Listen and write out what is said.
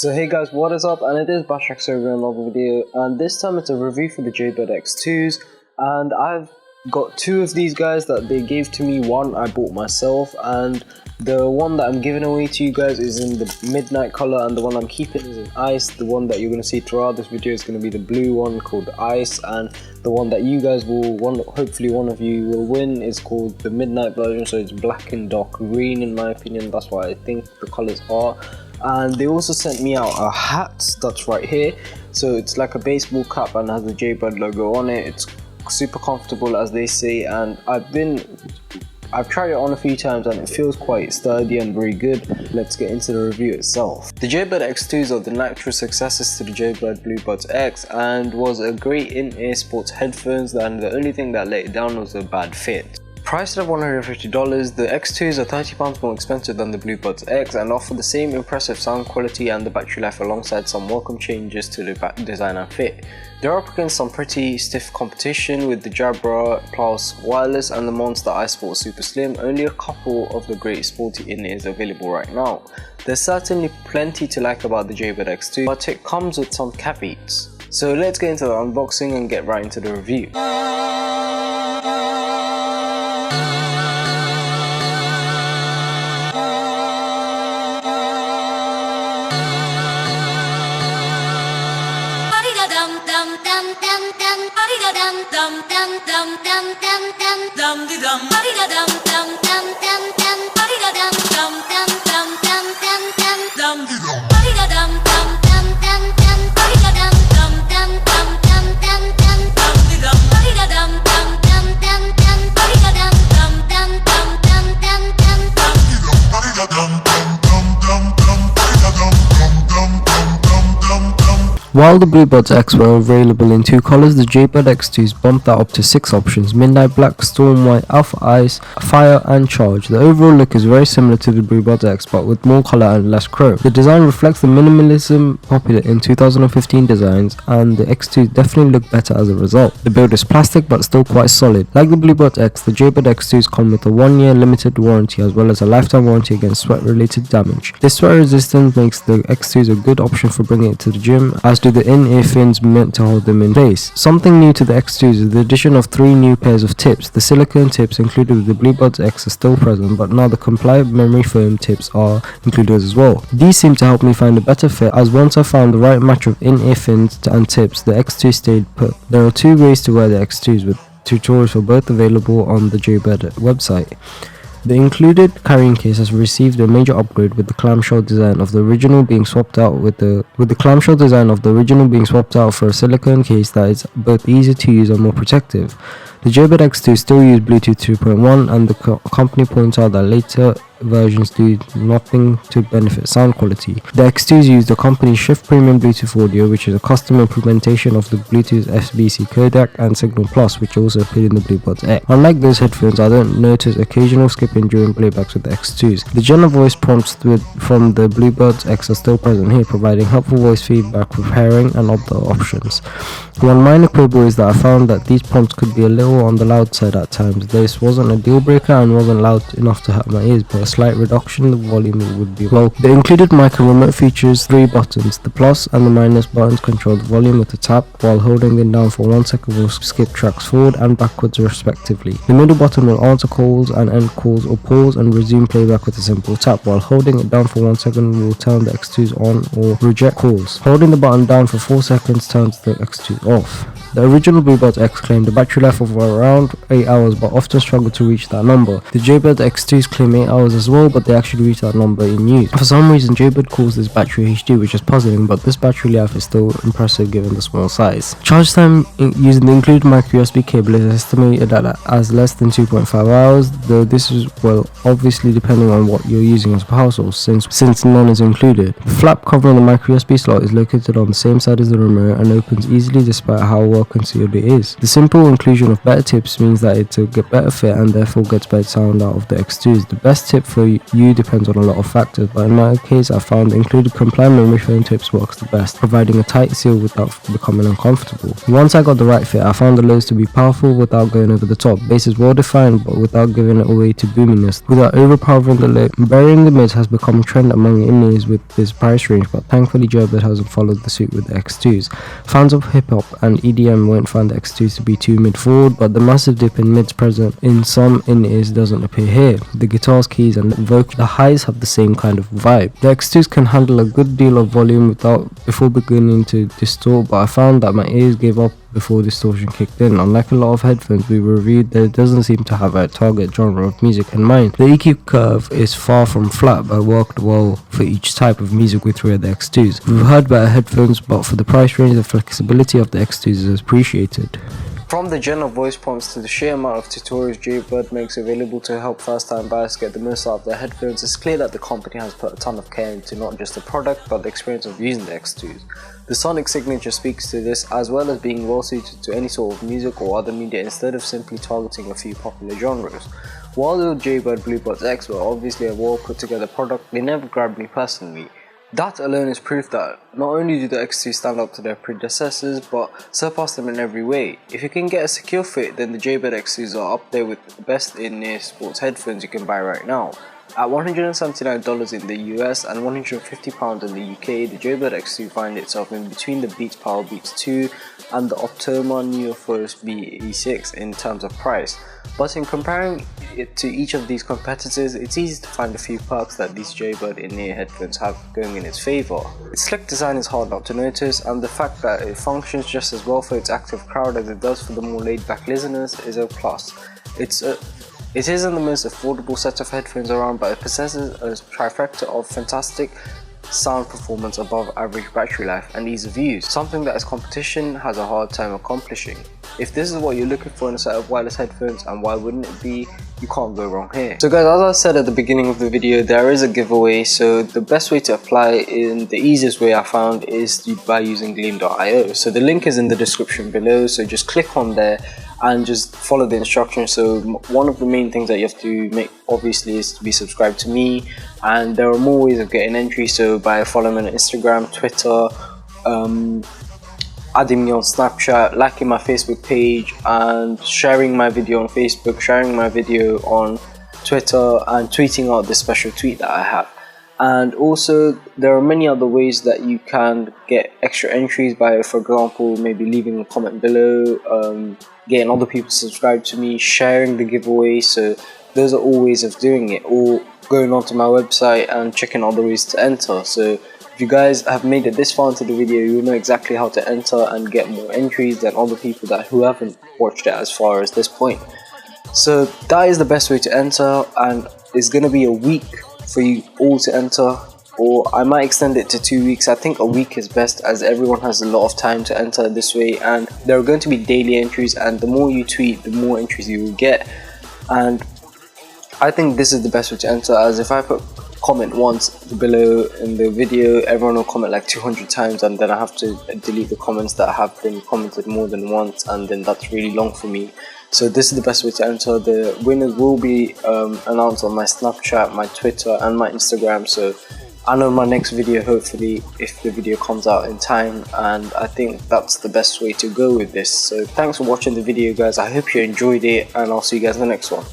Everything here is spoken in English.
So hey guys, what is up? And it is JayBird X2 with another video, and this time it's a review for the JayBird X2s, and I've got two of these guys that they gave to me. One I bought myself, and the one that I'm giving away to you guys is in the midnight color, and the one I'm keeping is in ice. The one that you're going to see throughout this video is going to be the blue one called ice, and the one that you guys will hopefully one of you will win is called the midnight version, so it's black and dark green in my opinion. That's what I think the colors are. And they also sent me out a hat that's right here, so it's like a baseball cap and has the JayBird logo on it. It's super comfortable, as they say, and I've tried it on a few times and it feels quite sturdy and very good. Let's get into the review itself. The JayBird X2s are the natural successors to the JayBird BlueBuds X and was a great in-ear sports headphones, and the only thing that let it down was a bad fit. Priced at $150, the X2s are £30 more expensive than the BlueBuds X and offer the same impressive sound quality and the battery life alongside some welcome changes to the design and fit. They're up against some pretty stiff competition with the Jabra Plus Wireless and the Monster iSport Super Slim, only a couple of the great sporty in-ears available right now. There's certainly plenty to like about the JayBird X2, but it comes with some caveats. So let's get into the unboxing and get right into the review. While the BlueBuds X were available in two colors, the JayBird X2s bumped that up to 6 options: Midnight Black, Storm White, Alpha Ice, Fire and Charge. The overall look is very similar to the BlueBuds X but with more color and less chrome. The design reflects the minimalism popular in 2015 designs, and the X2s definitely look better as a result. The build is plastic but still quite solid. Like the BlueBuds X, the JayBird X2s come with a 1-year limited warranty as well as a lifetime warranty against sweat related damage. This sweat resistance makes the X2s a good option for bringing it to the gym, as do the in-ear fins meant to hold them in place. Something new to the X2s is the addition of 3 new pairs of tips. The silicone tips included with the BlueBuds X are still present, but now the compliant memory foam tips are included as well. These seem to help me find a better fit, as once I found the right match of in-ear fins and tips, the X2 stayed put. There are 2 ways to wear the X2s, with tutorials for both available on the JayBird website. The included carrying case has received a major upgrade, with the clamshell design of the original being swapped out for a silicone case that is both easier to use and more protective. The JayBird X2 still use Bluetooth 2.1, and the company points out that later versions do nothing to benefit sound quality. The X2s use the company's Shift Premium Bluetooth audio, which is a custom implementation of the Bluetooth FBC codec and Signal Plus, which also appear in the BlueBuds X. Unlike those headphones, I don't notice occasional skipping during playbacks with the X2s. The general voice prompts from the BlueBuds X are still present here, providing helpful voice feedback with pairing and other options. One minor quibble is that I found that these prompts could be a little on the loud side at times. This wasn't a deal breaker and wasn't loud enough to hurt my ears, but a slight reduction in the volume would be welcome. The included micro remote features 3 buttons. The plus and the minus buttons control the volume with a tap, while holding them down for 1 second will skip tracks forward and backwards respectively. The middle button will answer calls and end calls, or pause and resume playback with a simple tap, while holding it down for 1 second will turn the X2s on or reject calls. Holding the button down for 4 seconds turns the X2s off. The original BlueBuds X claimed a battery life of around 8 hours but often struggled to reach that number. The JayBird X2s claim 8 hours as well, but they actually reach that number in use. For some reason, JayBird calls this battery HD, which is puzzling, but this battery life is still impressive given the small size. Charge time using the included micro USB cable is estimated as less than 2.5 hours, though this is, well, obviously depending on what you're using as a power source, since none is included. The flap covering the micro USB slot is located on the same side as the remote and opens easily despite how well concealed it is. The simple inclusion of Better tips means that it will get better fit and therefore gets better sound out of the X2s. The best tip for you depends on a lot of factors, but in my case I found included compliant memory foam tips works the best, providing a tight seal without becoming uncomfortable. Once I got the right fit, I found the lows to be powerful without going over the top. Bass is well defined but without giving it away to boominess, without overpowering the low. Burying the mids has become a trend among indies with this price range, but thankfully JayBird hasn't followed the suit with the X2s. Fans of hip hop and EDM won't find the X2s to be too mid forward, but the massive dip in mids present in some in-ears doesn't appear here. The guitars, keys and the highs have the same kind of vibe. The X2s can handle a good deal of volume before beginning to distort, but I found that my ears gave up before distortion kicked in. Unlike a lot of headphones we reviewed, there doesn't seem to have a target genre of music in mind. The EQ curve is far from flat but worked well for each type of music we threw at the X2s. We've heard better headphones, but for the price range the flexibility of the X2s is appreciated. From the general voice prompts to the sheer amount of tutorials JayBird makes available to help first-time buyers get the most out of their headphones, it's clear that the company has put a ton of care into not just the product but the experience of using the X2s. The sonic signature speaks to this, as well as being well suited to any sort of music or other media instead of simply targeting a few popular genres. While the JayBird BlueBuds X were obviously a well put together product, they never grabbed me personally. That alone is proof that not only do the X2 stand up to their predecessors, but surpass them in every way. If you can get a secure fit, then the JayBird X2s are up there with the best in-ear sports headphones you can buy right now. At $179 in the US and £150 in the UK, the JayBird X2 finds itself in between the Beats Power Beats 2 and the Optoma Neoforce BE6 in terms of price. But in comparing it to each of these competitors, it's easy to find a few perks that these JayBird in-ear headphones have going in its favour. Its slick design is hard not to notice, and the fact that it functions just as well for its active crowd as it does for the more laid-back listeners is a plus. It isn't the most affordable set of headphones around, but it possesses a trifecta of fantastic sound performance, above average battery life and ease of use, something that its competition has a hard time accomplishing. If this is what you're looking for in a set of wireless headphones, and why wouldn't it be, you can't go wrong here. So guys, as I said at the beginning of the video, there is a giveaway, so the best way to apply in the easiest way I found is by using gleam.io. So the link is in the description below, so just click on there and just follow the instructions. So one of the main things that you have to make obviously is to be subscribed to me, and there are more ways of getting entry, so by following me on Instagram, Twitter, adding me on Snapchat, liking my Facebook page and sharing my video on Facebook, sharing my video on Twitter and tweeting out this special tweet that I have. And also there are many other ways that you can get extra entries by, for example, maybe leaving a comment below, getting other people to subscribe to me, sharing the giveaway. So those are all ways of doing it, or going onto my website and checking other ways to enter. So if you guys have made it this far into the video, you know exactly how to enter and get more entries than other people who haven't watched it as far as this point. So that is the best way to enter, and it's going to be a week for you all to enter, or I might extend it to 2 weeks. I think a week is best, as everyone has a lot of time to enter this way, and there are going to be daily entries, and the more you tweet, the more entries you will get. And I think this is the best way to enter, as if I put comment once below in the video, everyone will comment like 200 times, and then I have to delete the comments that have been commented more than once, and then that's really long for me. So this is the best way to enter. The winners will be announced on my Snapchat, my Twitter and my Instagram. So I know my next video, hopefully, if the video comes out in time, and I think that's the best way to go with this. So thanks for watching the video guys, I hope you enjoyed it, and I'll see you guys in the next one.